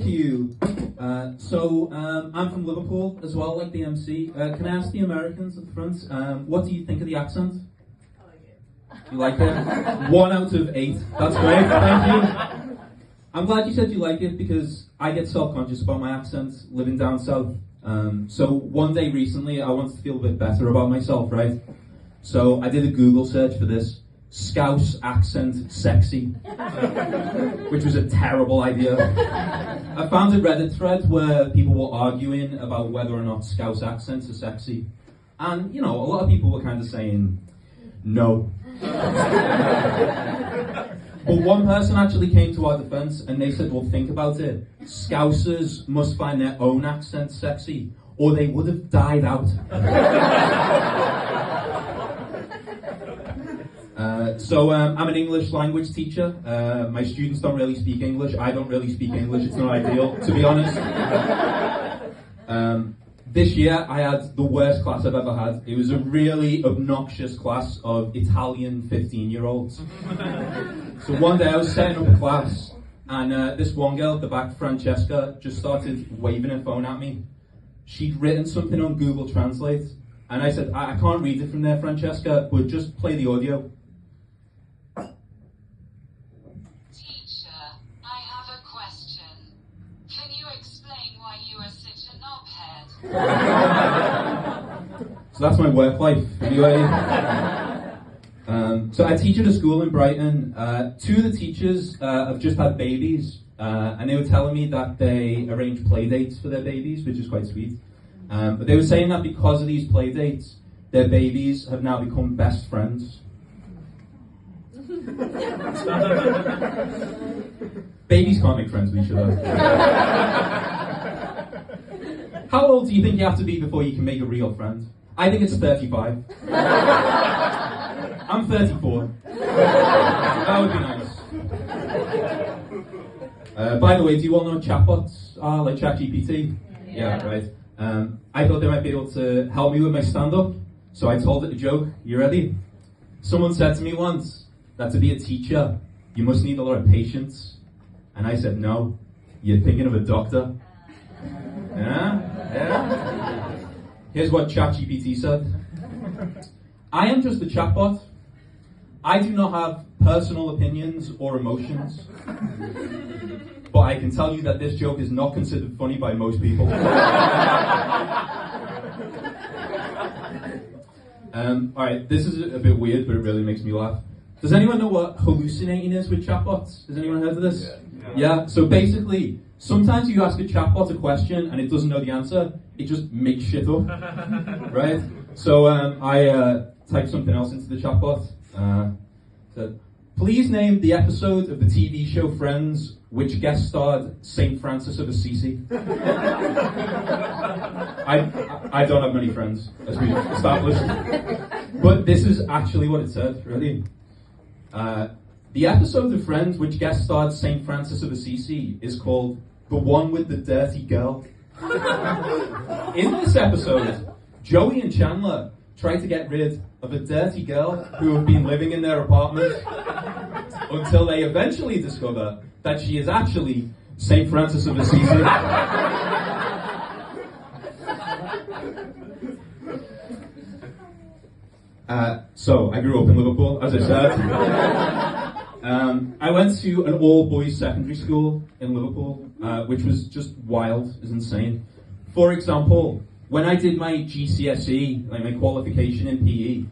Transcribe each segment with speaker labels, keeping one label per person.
Speaker 1: Thank you. I'm from Liverpool as well, like the MC. Can I ask the Americans at the front, what do you think of the accent?
Speaker 2: I like it.
Speaker 1: You like it? 1 out of 8. That's great, thank you. I'm glad you said you like it because I get self-conscious about my accent living down south. So one day recently I wanted to feel a bit better about myself, right? So I did a Google search for this. Scouse accent sexy, which was a terrible idea. I found a Reddit thread where people were arguing about whether or not Scouse accents are sexy. And, you know, a lot of people were kind of saying, no. But one person actually came to our defense and they said, well, think about it. Scousers must find their own accent sexy, or they would have died out. I'm an English language teacher. My students don't really speak English. I don't really speak English. It's not ideal, to be honest. This year, I had the worst class I've ever had. It was a really obnoxious class of Italian 15-year-olds. So one day I was setting up a class, and this one girl at the back, Francesca, just started waving her phone at me. She'd written something on Google Translate, and I said, I can't read it from there, Francesca, but just play the audio. So that's my work life, anyway. So I teach at a school in Brighton. 2 of the teachers have just had babies, and they were telling me that they arrange play dates for their babies, which is quite sweet. But they were saying that because of these play dates, their babies have now become best friends. Babies can't make friends with each other. How old do you think you have to be before you can make a real friend? I think it's 35. I'm 34. That would be nice. By the way, do you all know what chatbots are, like ChatGPT? Yeah, right. I thought they might be able to help me with my stand-up, so I told it a joke. You ready? Someone said to me once that to be a teacher, you must need a lot of patience. And I said, no, you're thinking of a doctor. Yeah? Here's what ChatGPT said. I am just a chatbot. I do not have personal opinions or emotions. But I can tell you that this joke is not considered funny by most people. Alright, this is a bit weird, but it really makes me laugh. Does anyone know what hallucinating is with chatbots? Has anyone heard of this? Yeah, so basically, sometimes you ask a chatbot a question and it doesn't know the answer, it just makes shit up, right? So I typed something else into the chatbot. Said, please name the episode of the TV show Friends which guest starred St. Francis of Assisi. I don't have many friends, as we've established. But this is actually what it said, really. The episode of Friends which guest starred St. Francis of Assisi is called The One with the Dirty Girl. In this episode, Joey and Chandler try to get rid of a dirty girl who have been living in their apartment until they eventually discover that she is actually St. Francis of Assisi. So, I grew up in Liverpool, as I said. I went to an all-boys secondary school in Liverpool, which was just wild, it was insane. For example, when I did my GCSE, like my qualification in PE,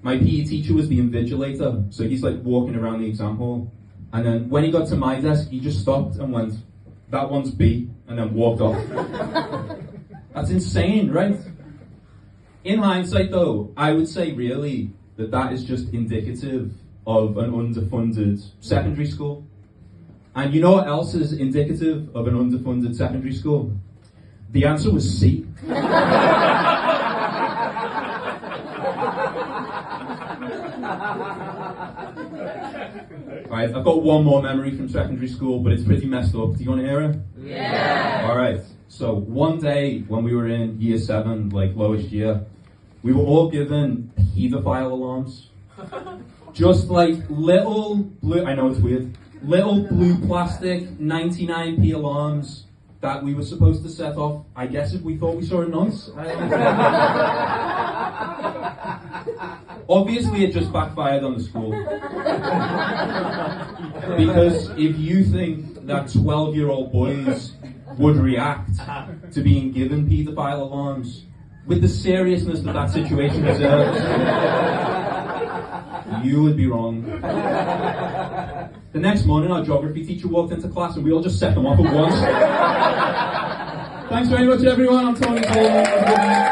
Speaker 1: my PE teacher was the invigilator, so he's like walking around the exam hall. And then when he got to my desk, he just stopped and went, that one's B, and then walked off. That's insane, right? In hindsight though, I would say really that is just indicative of an underfunded secondary school. And you know what else is indicative of an underfunded secondary school? The answer was C. Alright, I've got one more memory from secondary school, but it's pretty messed up. Do you want to hear it?
Speaker 2: Yeah!
Speaker 1: Alright, so one day when we were in year 7, like lowest year, we were all given paedophile alarms. Just like little blue, I know it's weird, little blue plastic 99p alarms that we were supposed to set off, I guess, if we thought we saw a nonce. Obviously, it just backfired on the school. Because if you think that 12-year-old boys would react to being given paedophile alarms with the seriousness that that situation deserves, you would be wrong. The next morning, our geography teacher walked into class and we all just set them off at once. Thanks very much, everyone. I'm Tony Coleman.